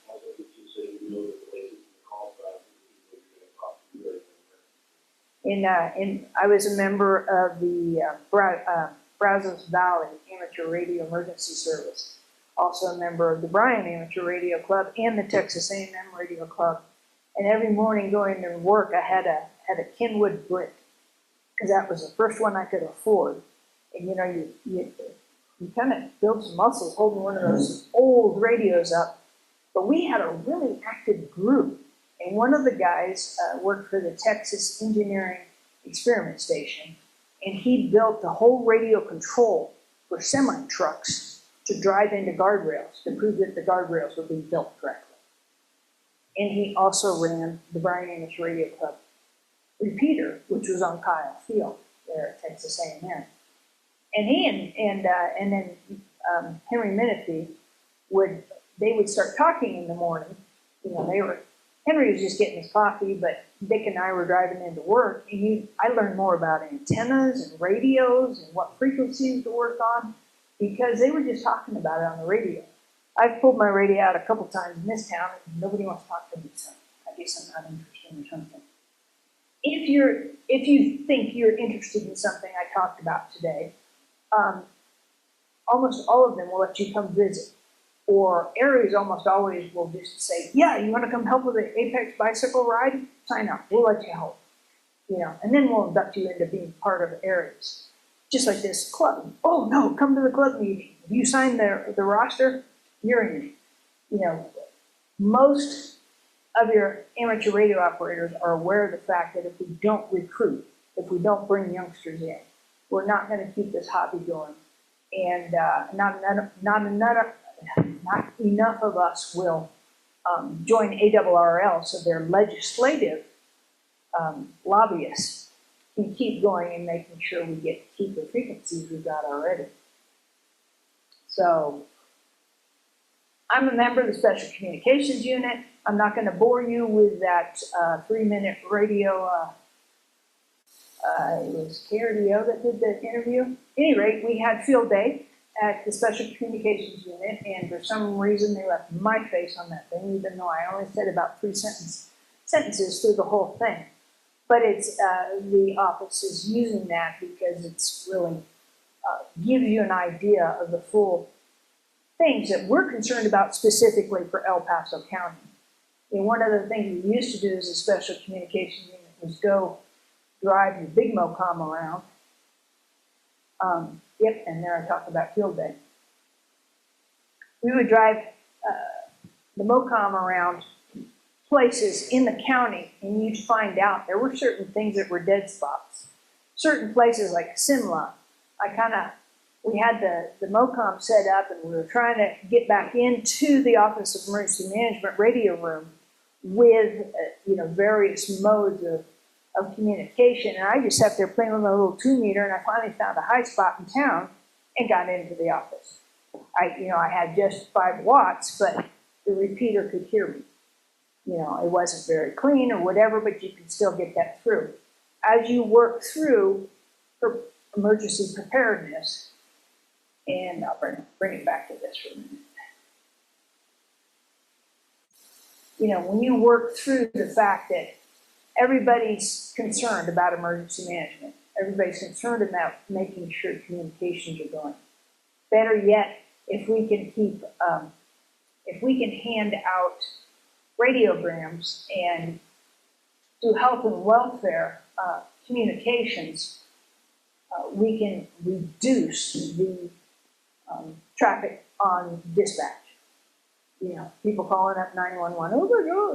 Speaker 1: And I was a member of the Brazos Valley Amateur Radio Emergency Service. Also a member of the Bryan Amateur Radio Club and the Texas A&M Radio Club. And every morning going to work, I had a Kenwood Brit, because that was the first one I could afford. And you kind of build some muscles holding one of those old radios up. But we had a really active group. And one of the guys worked for the Texas Engineering Experiment Station, and he built the whole radio control for semi-trucks to drive into guardrails to prove that the guardrails were being built correctly. And he also ran the Bryan Amateur Radio Club repeater, which was on Kyle Field there at Texas A&M. And he and then Henry Menifee would start talking in the morning. Henry was just getting his coffee, but Dick and I were driving into work, and I learned more about antennas and radios and what frequencies to work on, because they were just talking about it on the radio. I've pulled my radio out a couple times in this town, and nobody wants to talk to me, so I guess I'm not interested or something. If you think you're interested in something I talked about today, almost all of them will let you come visit. Or Aries almost always will just say, yeah, you want to come help with the Apex bicycle ride? Sign up, we'll let you help. you know, and then we'll induct you into being part of areas. Just like this club. Oh no, come to the club meeting. If you sign the roster, you're in. You know, most of your amateur radio operators are aware of the fact that if we don't recruit, if we don't bring youngsters in, we're not going to keep this hobby going. And not enough of us will join ARRL, so their legislative lobbyists can keep going and making sure we keep the frequencies we've got already. So I'm a member of the Special Communications Unit. I'm not going to bore you with that 3-minute radio. It was KRDO that did the interview. At any rate, we had field day at the Special Communications Unit, and for some reason they left my face on that thing, even though I only said about 3 sentences through the whole thing. But it's the office is using that because it's really gives you an idea of the full things that we're concerned about specifically for El Paso County. And one of the things we used to do as a Special Communications Unit was go drive your big MOCOM around. Yep, and there I talked about field day. We would drive the MOCOM around places in the county, and you'd find out there were certain things that were dead spots. Certain places like Simla, we had the MOCOM set up, and we were trying to get back into the Office of Emergency Management radio room with various modes of communication. And I just sat there playing with my little 2-meter, and I finally found a high spot in town and got into the office. I had just 5 watts, but the repeater could hear me. You know, it wasn't very clean or whatever, but you could still get that through. As you work through emergency preparedness, and I'll bring it back to this for a minute. You know, when you work through the fact that everybody's concerned about emergency management, everybody's concerned about making sure communications are going. Better yet, if we can hand out radiograms and do health and welfare communications, we can reduce the traffic on dispatch. You know, people calling up 911, oh my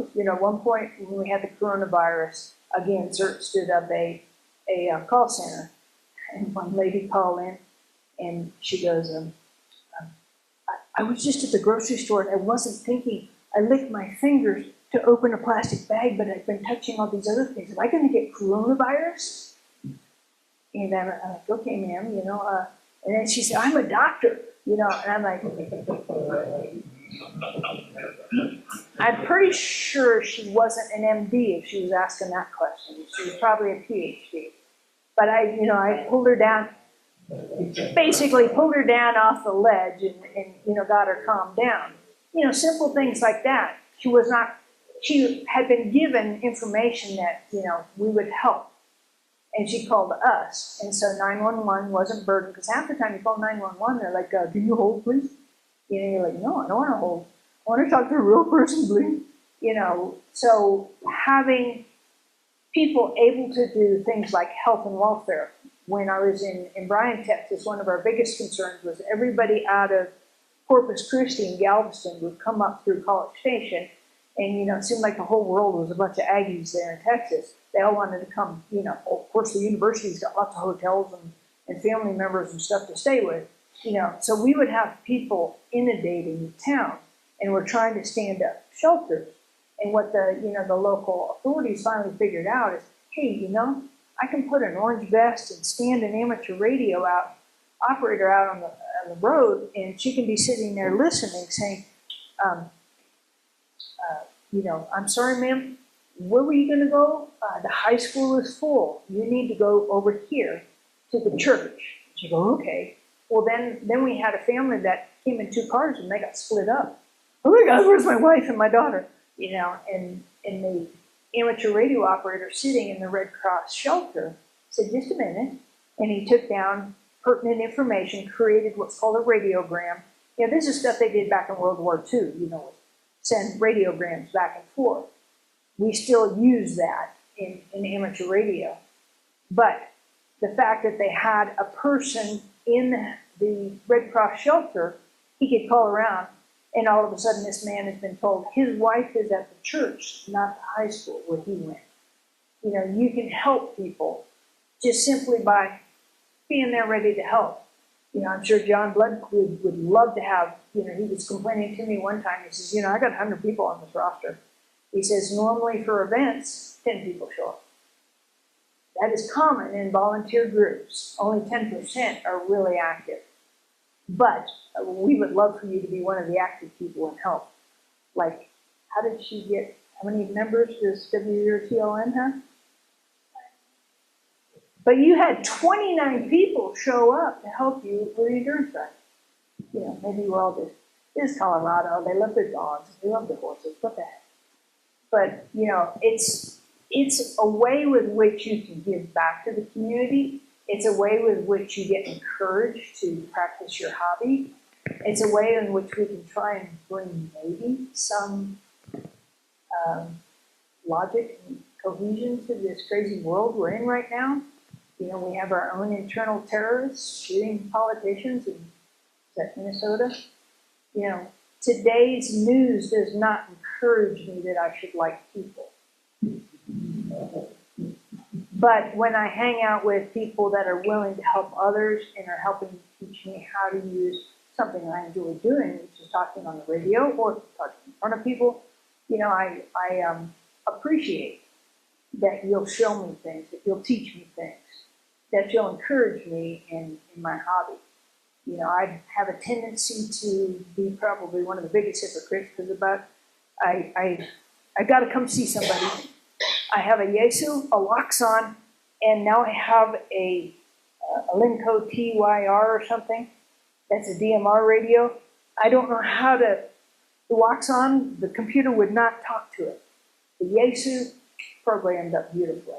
Speaker 1: gosh. You know, at one point when we had the coronavirus, again, CERT stood up a call center, and one lady called in, and she goes, I was just at the grocery store and I wasn't thinking. I licked my fingers to open a plastic bag, but I've been touching all these other things. Am I going to get coronavirus? And I'm like, okay, ma'am, you know. And then she said, I'm a doctor, you know. And I'm like, I'm pretty sure she wasn't an MD if she was asking that question. She was probably a PhD. But I pulled her down, basically pulled her down off the ledge and got her calmed down. You know, simple things like that. She had been given information that, we would help. And she called us. And so 911 wasn't burdened, because half the time you call 911, they're like, can you hold, please? You know, you're like, no, I don't want to hold. I want to talk to a real person, please. You know, so having people able to do things like health and welfare. When I was in Bryan, Texas, one of our biggest concerns was everybody out of Corpus Christi and Galveston would come up through College Station, and it seemed like the whole world was a bunch of Aggies there in Texas. They all wanted to come. Of course, the university's got lots of hotels and family members and stuff to stay with. So we would have people inundating the town, and we're trying to stand up shelters. And what the local authorities finally figured out is, hey, I can put an orange vest and stand an amateur radio operator out on the road, and she can be sitting there listening, saying, I'm sorry, ma'am, where were you going to go? The high school is full. You need to go over here to the church. She go, okay. Well, then we had a family that came in 2 cars, and they got split up. Oh my God, where's my wife and my daughter? And the amateur radio operator sitting in the Red Cross shelter said, just a minute. And he took down pertinent information, created what's called a radiogram. This is stuff they did back in World War II, send radiograms back and forth. We still use that in amateur radio. But the fact that they had a person in the Red Cross shelter, he could call around, and all of a sudden this man has been told his wife is at the church, not the high school where he went. You know, you can help people just simply by being there ready to help. You know, I'm sure John Blood would love to have, you know, he was complaining to me one time, he says, you know, I got 100 people on this roster. He says, normally for events, 10 people show up. That is common in volunteer groups. Only 10% are really active. But we would love for you to be one of the active people and help. Like, how did she get, how many members does W0TLM have? But you had 29 people show up to help you with your endurance ride. You know, maybe we're all just, this is Colorado, they love their dogs, they love their horses, what the heck. But, you know, it's a way with which you can give back to the community. It's a way with which you get encouraged to practice your hobby. It's a way in which we can try and bring maybe some logic and cohesion to this crazy world we're in right now. You know, we have our own internal terrorists shooting politicians in, is that Minnesota? You know, today's news does not encourage me that I should like people. But when I hang out with people that are willing to help others and are helping teach me how to use something I enjoy doing, which is talking on the radio or talking in front of people, you know, I appreciate that you'll show me things, that you'll teach me things, that you'll encourage me in my hobby. You know, I have a tendency to be probably one of the biggest hypocrites because I got to come see somebody. I have a Yaesu, a Loxon, and now I have a Linco TYR or something. That's a DMR radio. I don't know how to, the Loxon, the computer would not talk to it. The Yaesu programmed up beautifully.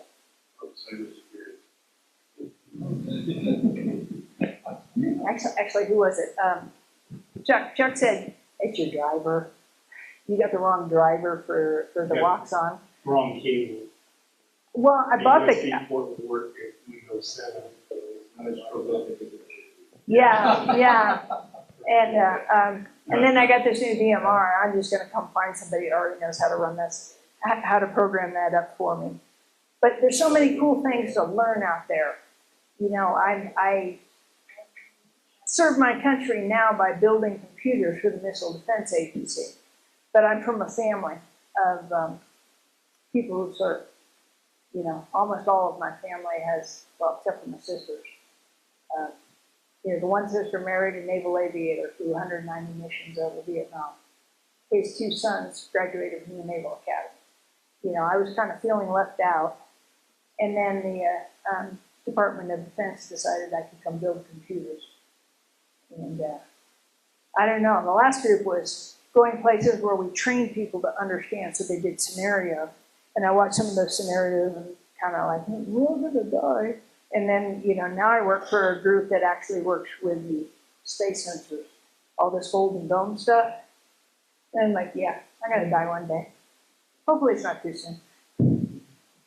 Speaker 1: Actually, who was it? Chuck said, it's your driver. You got the wrong driver for the Loxon.
Speaker 3: Wrong cable.
Speaker 1: Well, I bought the.
Speaker 3: Port would work if Windows 7.
Speaker 1: Yeah. And then I got this new DMR. I'm just going to come find somebody that already knows how to run this, how to program that up for me. But there's so many cool things to learn out there. You know, I serve my country now by building computers for the Missile Defense Agency. But I'm from a family of people who serve. You know, almost all of my family has, well, except for my sisters. You know, the one sister married a naval aviator who 190 missions over Vietnam. His two sons graduated from the Naval Academy. You know, I was kind of feeling left out. And then the Department of Defense decided I could come build computers. And I don't know, the last group was going places where we trained people to understand, so they did scenario. And I watched some of those scenarios and kind of like, we're gonna die. And then, you know, now I work for a group that actually works with the space sensors, all this Golden Dome stuff. And I'm like, yeah, I'm gonna die one day. Hopefully it's not too soon.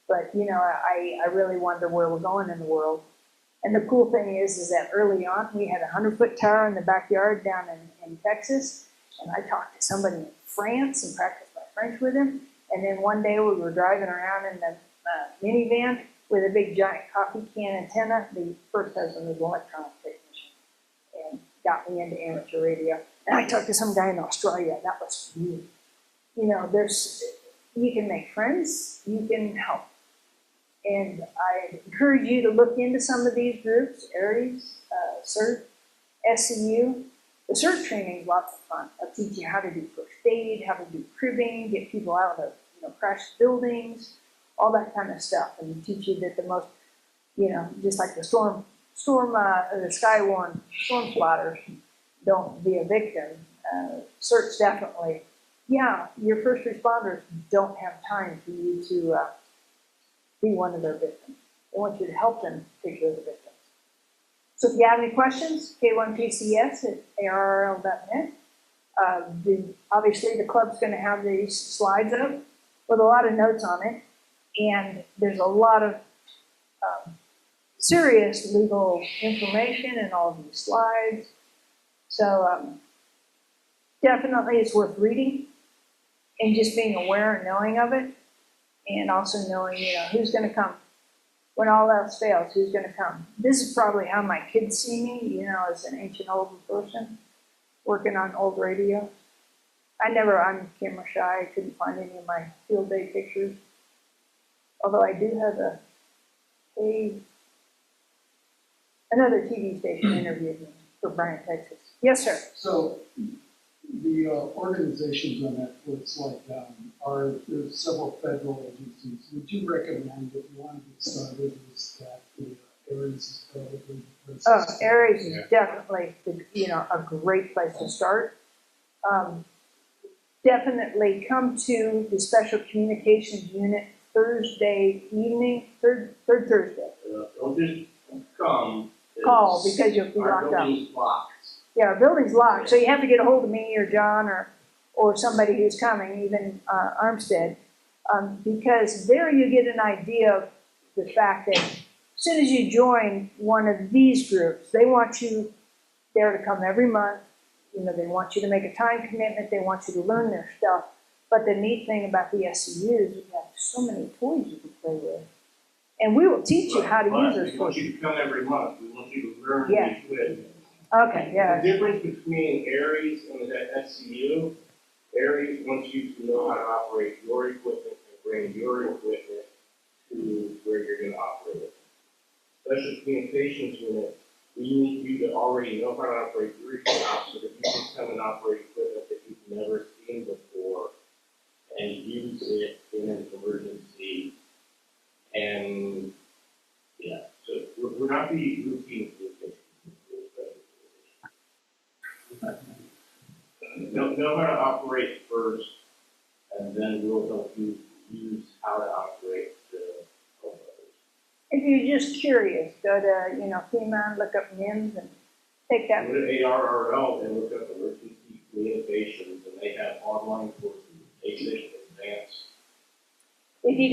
Speaker 1: But, you know, I really wonder where we're going in the world. And the cool thing is that early on, we had a 100-foot tower in the backyard down in Texas. And I talked to somebody in France and practiced my French with him. And then one day we were driving around in the minivan with a big giant coffee can antenna. The first husband was an electronic technician and got me into amateur radio. And I talked to some guy in Australia. That was weird. You know, you can make friends, you can help. And I encourage you to look into some of these groups, ARES, CERT, SCU. The CERT training is lots of fun. I'll teach you how to do first aid, how to do cribbing, get people out of crashed buildings, all that kind of stuff. And teach you that the most, just like the the sky-worn storm plotters, don't be a victim. CERT's definitely, your first responders don't have time for you to be one of their victims. They want you to help them take care of the victims. So if you have any questions, K1PCS at ARRL.net. Obviously, the club's going to have these slides up with a lot of notes on it. And there's a lot of serious legal information in all of these slides. So definitely it's worth reading and just being aware and knowing of it, and also knowing, who's going to come. When all else fails, who's going to come? This is probably how my kids see me, as an ancient old person working on old radio. I'm camera shy. I couldn't find any of my field day pictures. Although I do have another TV station interviewed me for Bryan, Texas. Yes, sir.
Speaker 4: So the organizations on that list, there's several federal agencies. Would you recommend, if you want to get started, is that the Aries is probably the place?
Speaker 1: Oh, Aries is definitely, a great place to start. Definitely come to the Special Communications Unit Thursday evening, third Thursday.
Speaker 2: Don't just come.
Speaker 1: Call because you'll be
Speaker 2: Our
Speaker 1: locked up.
Speaker 2: building's locked.
Speaker 1: Yeah, our building's locked, so you have to get a hold of me or John or somebody who's coming, even Armstead, because there you get an idea of the fact that as soon as you join one of these groups, they want you there to come every month. They want you to make a time commitment. They want you to learn their stuff. But the neat thing about the SCU is we have so many toys you can play with. And we will teach you how to use those
Speaker 2: We want
Speaker 1: toys.
Speaker 2: you to come every month. We want you to learn
Speaker 1: Yeah.
Speaker 2: the equipment.
Speaker 1: Okay, yeah.
Speaker 2: The difference between Aries and the SCU, Aries wants you to know how to operate your equipment and bring your equipment to where you're going to operate it. Special Communications Unit, we need you to already know how to operate your equipment so that you can come and operate equipment that you've never seen before and use it in an emergency. And yeah, so we're not the routine communication. Know how to operate first, and then we'll help you use how to operate to help others.
Speaker 1: If you're just curious, go to, FEMA, look up NIMS and take that.
Speaker 2: Go to ARRL and look up emergency communications, and they have online courses, basic, advanced.
Speaker 1: If you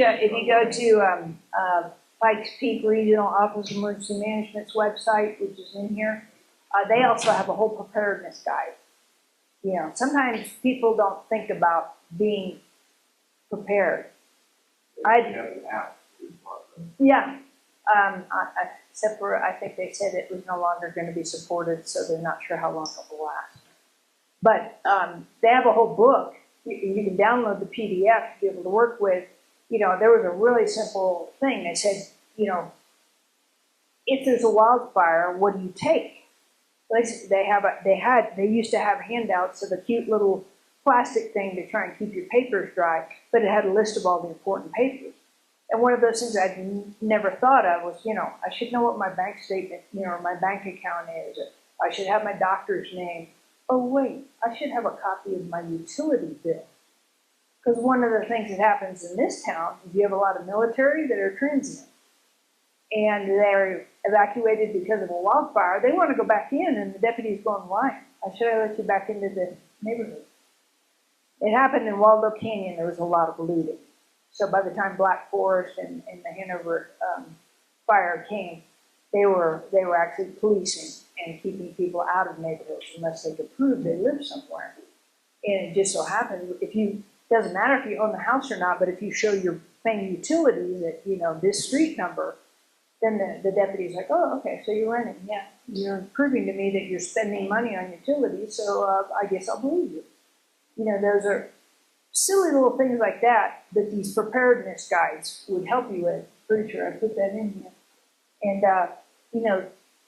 Speaker 1: go to Pikes Peak Regional Office of Emergency Management's website, which is in here, they also have a whole preparedness guide. Sometimes people don't think about being prepared.
Speaker 2: They have an app.
Speaker 1: Yeah, except for I think they said it was no longer going to be supported, so they're not sure how long it will last. But they have a whole book. You can download the PDF to be able to work with. There was a really simple thing. They said, if there's a wildfire, what do you take? They used to have handouts of a cute little plastic thing to try and keep your papers dry, but it had a list of all the important papers. And one of those things I'd never thought of was, I should know what my bank statement, or my bank account is. Or I should have my doctor's name. Oh, wait, I should have a copy of my utility bill. Because one of the things that happens in this town is you have a lot of military that are transient. And they're evacuated because of a wildfire. They want to go back in, and the deputy's going, why? Should I let you back into the neighborhood? It happened in Waldo Canyon. There was a lot of looting. So by the time Black Forest and the Hanover fire came, they were actually policing and keeping people out of neighborhoods unless they could prove they lived somewhere. And it just so happened, doesn't matter if you own the house or not, but if you show you're paying utilities at, this street number, then the deputy's like, oh, okay, so you're renting. Yeah, you're proving to me that you're spending money on utilities, so I guess I'll believe you. Those are silly little things like that these preparedness guides would help you with. Pretty sure I put that in here. And,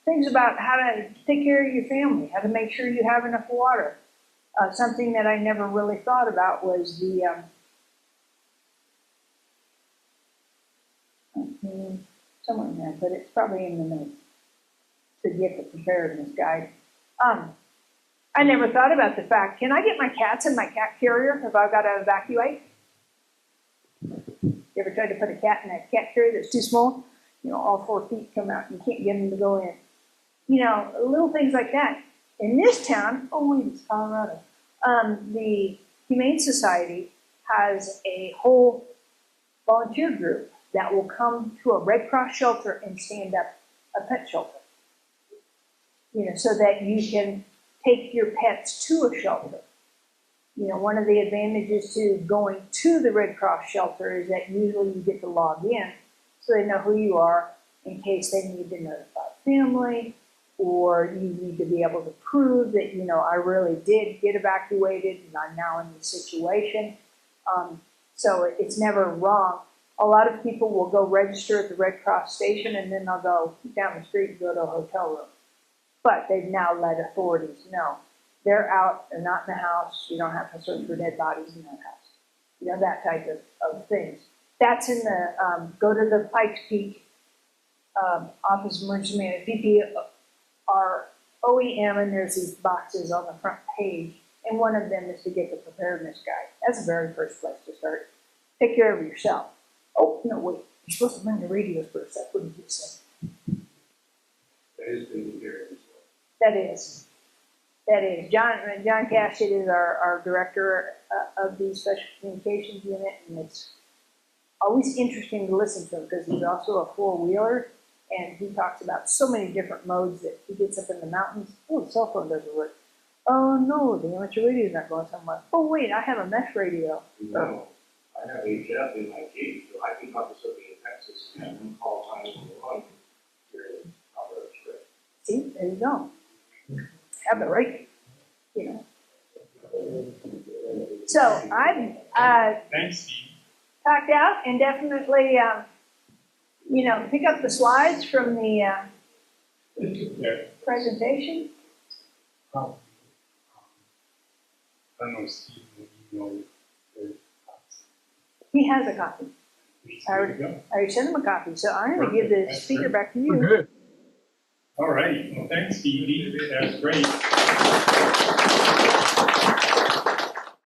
Speaker 1: things about how to take care of your family, how to make sure you have enough water. Something that I never really thought about was the, somewhere in there, but it's probably in the notes to get the preparedness guide. I never thought about the fact, can I get my cats in my cat carrier if I've got to evacuate? You ever tried to put a cat in a cat carrier that's too small? All 4 feet come out and you can't get them to go in. Little things like that. In this town, oh wait, it's Colorado. The Humane Society has a whole volunteer group that will come to a Red Cross shelter and stand up a pet shelter. You know, so that you can take your pets to a shelter. You know, one of the advantages to going to the Red Cross shelter is that usually you get to log in, so they know who you are in case they need to notify family, or you need to be able to prove that, you know, I really did get evacuated and I'm now in this situation. So it's never wrong. A lot of people will go register at the Red Cross station and then they'll go down the street and go to a hotel room. But they've now let authorities know. They're out, they're not in the house, you don't have to search for dead bodies in that house. You know, that type of things. That's in the, go to the Pikes Peak Office of Emergency Management, PPR OEM, and there's these boxes on the front page, and one of them is to get the preparedness guide. That's the very first place to start. Take care of yourself. Oh, no, wait, you're supposed to bring the radios first, that's what you just said.
Speaker 2: That is taken care of as well.
Speaker 1: That is. John Cashett is our director of the Special Communications Unit, and it's always interesting to listen to him because he's also a four-wheeler, and he talks about so many different modes that he gets up in the mountains. Oh, the cell phone doesn't work. Oh no, the amateur radio's not going somewhere. Oh wait, I have a mesh radio.
Speaker 2: No, I have HF in my cage, so I can talk to somebody in Texas and have them call 911 here in Colorado Springs.
Speaker 1: See, there you go. Have the right, you know. So I've
Speaker 3: Thanks, Steve.
Speaker 1: talked out and definitely, you know, pick up the slides from the presentation.
Speaker 3: I don't know, Steve, you know,
Speaker 1: He has a copy.
Speaker 3: there you go.
Speaker 1: I already sent him a copy, so I'm going to give the
Speaker 3: That's
Speaker 1: speaker
Speaker 3: great.
Speaker 1: back to you.
Speaker 5: Good.
Speaker 3: All right, well, thanks, Stevie, that was great.